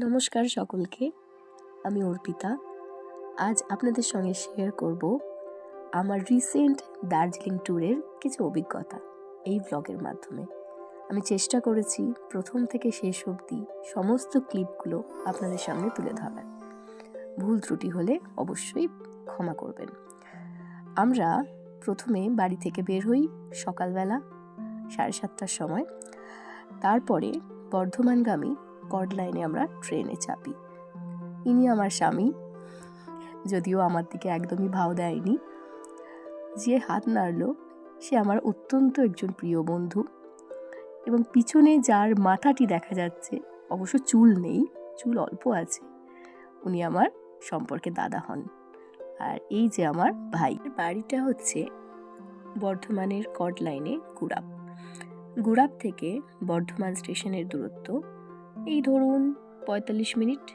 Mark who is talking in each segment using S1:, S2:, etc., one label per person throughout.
S1: নমস্কার সকলকে, আমি অর্পিতা। আজ আপনাদের সঙ্গে শেয়ার করব আমার রিসেন্ট দার্জিলিং ট্যুরের কিছু অভিজ্ঞতা এই ব্লগের মাধ্যমে। আমি চেষ্টা করেছি প্রথম থেকে শেষ অবধি সমস্ত ক্লিপগুলো আপনাদের সামনে তুলে ধরার। ভুল ত্রুটি হলে অবশ্যই ক্ষমা করবেন। আমরা প্রথমে বাড়ি থেকে বের হই সকালবেলা 7:30টার সময়। তারপরে বর্ধমানগামী কর্ড লাইনে আমরা ট্রেনে চাপি। ইনি আমার স্বামী, যদিও আমার দিকে একদমই ভাও দেয়নি। যে হাত নাড়ল সে আমার অত্যন্ত একজন প্রিয় বন্ধু, এবং পিছনে যার মাথাটি দেখা যাচ্ছে, অবশ্য চুল নেই, চুল অল্প আছে, উনি আমার সম্পর্কে দাদা হন। আর এই যে আমার ভাই। বাড়িটা হচ্ছে বর্ধমানের কর্ড লাইনে গুড়াব থেকে বর্ধমান স্টেশনের দূরত্ব এই ধরুন 45 মিনিট।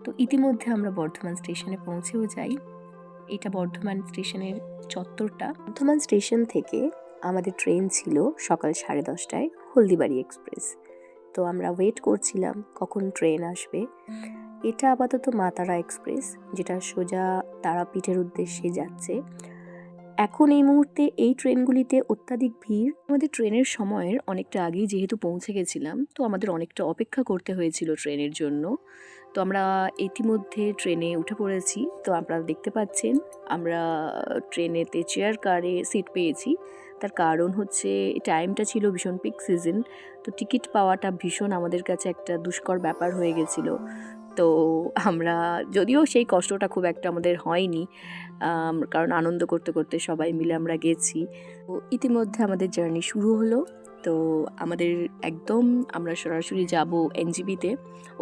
S1: তো ইতিমধ্যে আমরা বর্ধমান স্টেশনে পৌঁছেও যাই। এটা বর্ধমান স্টেশনের চত্বরটা। বর্ধমান স্টেশন থেকে আমাদের ট্রেন ছিল সকাল 10:30টায় হলদিবাড়ি এক্সপ্রেস। তো আমরা ওয়েট করছিলাম কখন ট্রেন আসবে। এটা আপাতত মা তারা এক্সপ্রেস, যেটা সোজা তারাপীঠের উদ্দেশ্যে যাচ্ছে। এখন এই মুহূর্তে এই ট্রেনগুলিতে অত্যাধিক ভিড়। আমাদের ট্রেনের সময়ের অনেকটা আগেই যেহেতু পৌঁছে গেছিলাম, তো আমাদের অনেকটা অপেক্ষা করতে হয়েছিল ট্রেনের জন্য। তো আমরা ইতিমধ্যে ট্রেনে উঠে পড়েছি। তো আপনারা দেখতে পাচ্ছেন আমরা ট্রেনেতে চেয়ার কারে সিট পেয়েছি। তার কারণ হচ্ছে টাইমটা ছিল ভীষণ পিক সিজন, তো টিকিট পাওয়াটা ভীষণ আমাদের কাছে একটা দুষ্কর ব্যাপার হয়ে গেছিলো। তো আমরা, যদিও সেই কষ্টটা খুব একটা আমাদের হয়নি, কারণ আনন্দ করতে করতে সবাই মিলে আমরা গেছি। তো ইতিমধ্যে আমাদের জার্নি শুরু হলো। তো আমাদের একদম আমরা সরাসরি যাব এনজিপিতে,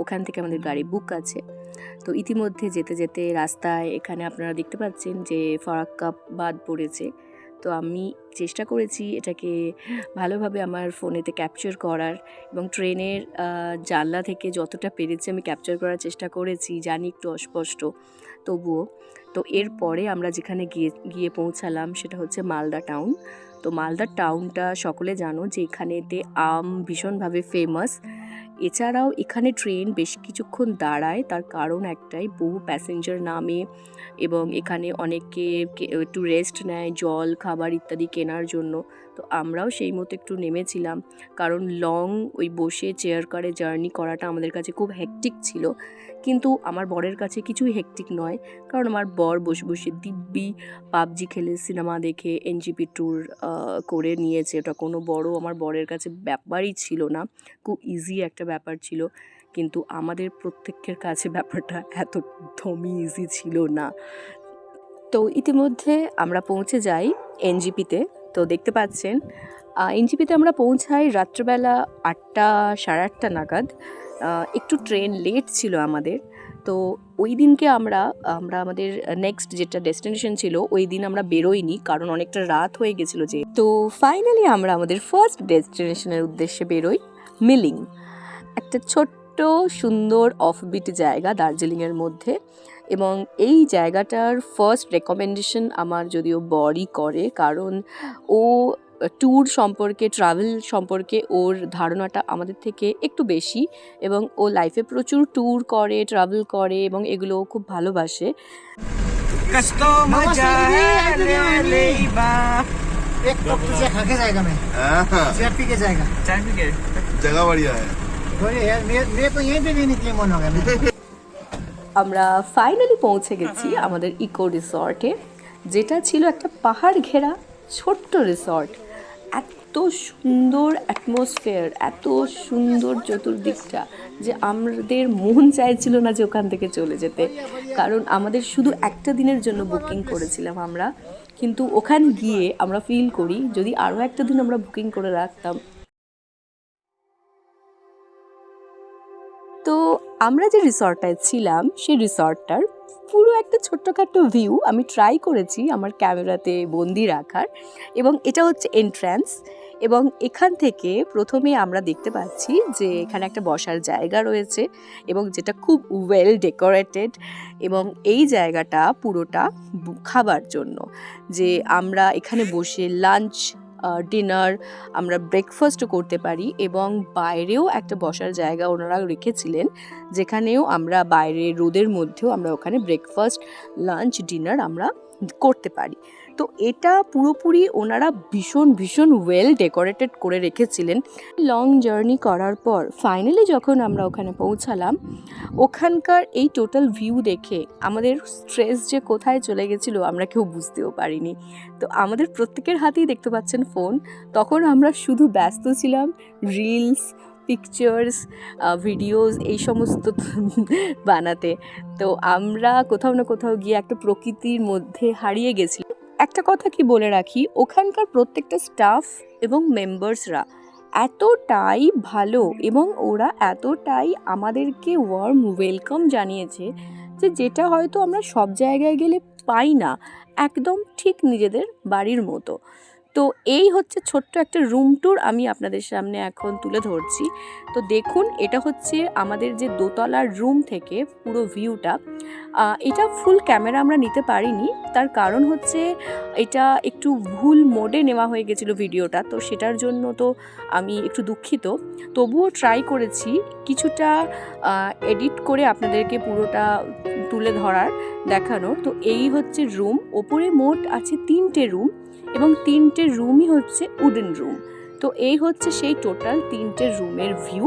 S1: ওখান থেকে আমাদের গাড়ি বুক আছে। তো ইতিমধ্যে যেতে যেতে রাস্তায় এখানে আপনারা দেখতে পাচ্ছেন যে ফারাক্কা বাঁধ পড়েছে। তো আমি চেষ্টা করেছি এটাকে ভালোভাবে আমার ফোনেতে ক্যাপচার করার, এবং ট্রেনের জানলা থেকে যতটা পেরেছি আমি ক্যাপচার করার চেষ্টা করেছি। জানি একটু অস্পষ্ট, তবুও। তো এরপরে আমরা যেখানে গিয়ে পৌঁছালাম সেটা হচ্ছে মালদা টাউন। তো মালদা টাউনটা সকলে জানো যে এখানেতে আম ভীষণভাবে ফেমাস। এছাড়াও এখানে ট্রেন বেশ কিছুক্ষণ দাঁড়ায়, তার কারণ একটাই, বহু প্যাসেঞ্জার নামে এবং এখানে অনেকে একটু রেস্ট নেয় জল খাবার ইত্যাদি কেনার জন্য। তো আমরাও সেই মতো একটু নেমেছিলাম, কারণ লং ওই বসে চেয়ার কারে জার্নি করাটা আমাদের কাছে খুব হেক্টিক ছিল। কিন্তু আমার বরের কাছে কিছুই হেক্টিক নয়, কারণ আমার বর বসে বসে দিব্যি পাবজি খেলে সিনেমা দেখে এনজিপি ট্যুর করে নিয়েছে। ওটা কোনো বড় আমার বরের কাছে ব্যাপারই ছিল না, খুব ইজি একটা ব্যাপার ছিল। কিন্তু আমাদের প্রত্যেকের কাছে ব্যাপারটা একদমই ইজি ছিল না। তো ইতিমধ্যে আমরা পৌঁছে যাই এনজিপিতে। তো দেখতে পাচ্ছেন এনজিপিতে আমরা পৌঁছাই রাত্রেবেলা 8টা, 8:30 নাগাদ। একটু ট্রেন লেট ছিল আমাদের। তো ওই দিনকে আমরা আমাদের নেক্সট যেটা ডেস্টিনেশন ছিল ওই দিন আমরা বেরোইনি, কারণ অনেকটা রাত হয়ে গেছিলো যে। তো ফাইনালি আমরা আমাদের ফার্স্ট ডেস্টিনেশনের উদ্দেশ্যে বেরোই, মিলিং, একটা ছোট্ট সুন্দর অফবিট জায়গা দার্জিলিংয়ের মধ্যে। এবং এই জায়গাটার ফার্স্ট রেকমেন্ডেশন আমার যদিও বরই করে, কারণ ও ট্যুর সম্পর্কে, ট্রাভেল সম্পর্কে ওর ধারণাটা আমাদের থেকে একটু বেশি, এবং ও লাইফে প্রচুর ট্যুর করে, ট্রাভেল করে এবং এগুলো খুব ভালোবাসে। আমরা ফাইনালি পৌঁছে গেছি আমাদের ইকো রিসর্টে, যেটা ছিল একটা পাহাড় ঘেরা ছোট্ট রিসর্ট। এত সুন্দর অ্যাটমসফিয়ার, এত সুন্দর চতুর্দিকটা, যে আমাদের মন চাইছিল না যে ওখান থেকে চলে যেতে, কারণ আমাদের শুধু একটা দিনের জন্য বুকিং করেছিলাম আমরা। কিন্তু ওখানে গিয়ে আমরা ফিল করি যদি আরও একটা দিন আমরা বুকিং করে রাখতাম। তো আমরা যে রিসর্টটায় ছিলাম সেই রিসর্টটার পুরো একটা ছোট্টখাট্টো ভিউ আমি ট্রাই করেছি আমার ক্যামেরাতে বন্দি রাখার, এবং এটা হচ্ছে এন্ট্রান্স। এবং এখান থেকে প্রথমে আমরা দেখতে পাচ্ছি যে এখানে একটা বসার জায়গা রয়েছে, এবং যেটা খুব ওয়েল ডেকোরেটেড, এবং এই জায়গাটা পুরোটা খাবার জন্য, যে আমরা এখানে বসে লাঞ্চ ডিনার, আমরা ব্রেকফাস্টও করতে পারি, এবং বাইরেও একটা বসার জায়গা ওনারা রেখেছিলেন, যেখানেও আমরা বাইরে রোদের মধ্যেও আমরা ওখানে ব্রেকফাস্ট, লাঞ্চ, ডিনার আমরা করতে পারি। তো এটা পুরোপুরি ওনারা ভীষণ ভীষণ ওয়েল ডেকোরেটেড করে রেখেছিলেন। লং জার্নি করার পর ফাইনালি যখন আমরা ওখানে পৌঁছালাম, ওখানকার এই টোটাল ভিউ দেখে আমাদের স্ট্রেস যে কোথায় চলে গেছিলো আমরা কেউ বুঝতেও পারিনি। তো আমাদের প্রত্যেকের হাতেই দেখতে পাচ্ছেন ফোন, তখন আমরা শুধু ব্যস্ত ছিলাম রিলস, পিকচার্স, ভিডিওস এই সমস্ত বানাতে। তো আমরা কোথাও না কোথাও গিয়ে একটা প্রকৃতির মধ্যে হারিয়ে গেছি। একটা কথা কি বলে রাখি, ওখানকার প্রত্যেকটা স্টাফ এবং মেম্বার্সরা এতটাই ভালো এবং ওরা এতটাই আমাদেরকে ওয়ার্ম ওয়েলকাম জানিয়েছে যে যেটা হয়তো আমরা সব জায়গায় গেলে পাই না, একদম ঠিক নিজেদের বাড়ির মতো। তো এই হচ্ছে ছোট্ট একটা রুম ট্যুর আমি আপনাদের সামনে এখন তুলে ধরছি। তো দেখুন, এটা হচ্ছে আমাদের যে দোতলার রুম থেকে পুরো ভিউটা। এটা ফুল ক্যামেরা আমরা নিতে পারিনি, তার কারণ হচ্ছে এটা একটু ভুল মোডে নেওয়া হয়ে গেছিলো ভিডিওটা, তো সেটার জন্য তো আমি একটু দুঃখিত। তবুও ট্রাই করেছি কিছুটা এডিট করে আপনাদেরকে পুরোটা তুলে ধরার, দেখানোর। তো এই হচ্ছে রুম, ওপরে মোট আছে 3টে রুম এবং 3টে রুমই হচ্ছে উডেন রুম। তো এই হচ্ছে সেই টোটাল 3টে রুমের ভিউ।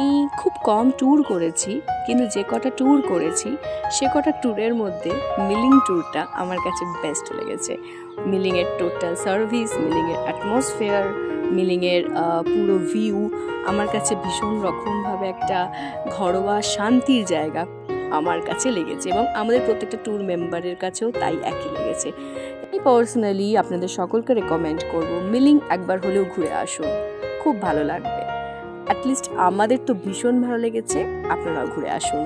S1: আমি খুব কম ট্যুর করেছি, কিন্তু যে কটা ট্যুর করেছি সে কটা ট্যুরের মধ্যে মিলিং ট্যুরটা আমার কাছে বেস্ট লেগেছে। মিলিংয়ের টোটাল সার্ভিস, মিলিংয়ের অ্যাটমসফিয়ার, মিলিংয়ের পুরো ভিউ আমার কাছে ভীষণ রকমভাবে একটা ঘরোয়া শান্তির জায়গা আমার কাছে লেগেছে, এবং আমাদের প্রত্যেকটা ট্যুর মেম্বারের কাছেও তাই একই লেগেছে। আমি পার্সোনালি আপনাদের সকলকে রেকমেন্ড করব, মিলিং একবার হলেও ঘুরে আসুন, খুব ভালো লাগবে। অ্যাটলিস্ট আমাদের তো ভীষণ ভালো লেগেছে, আপনারাও ঘুরে আসুন।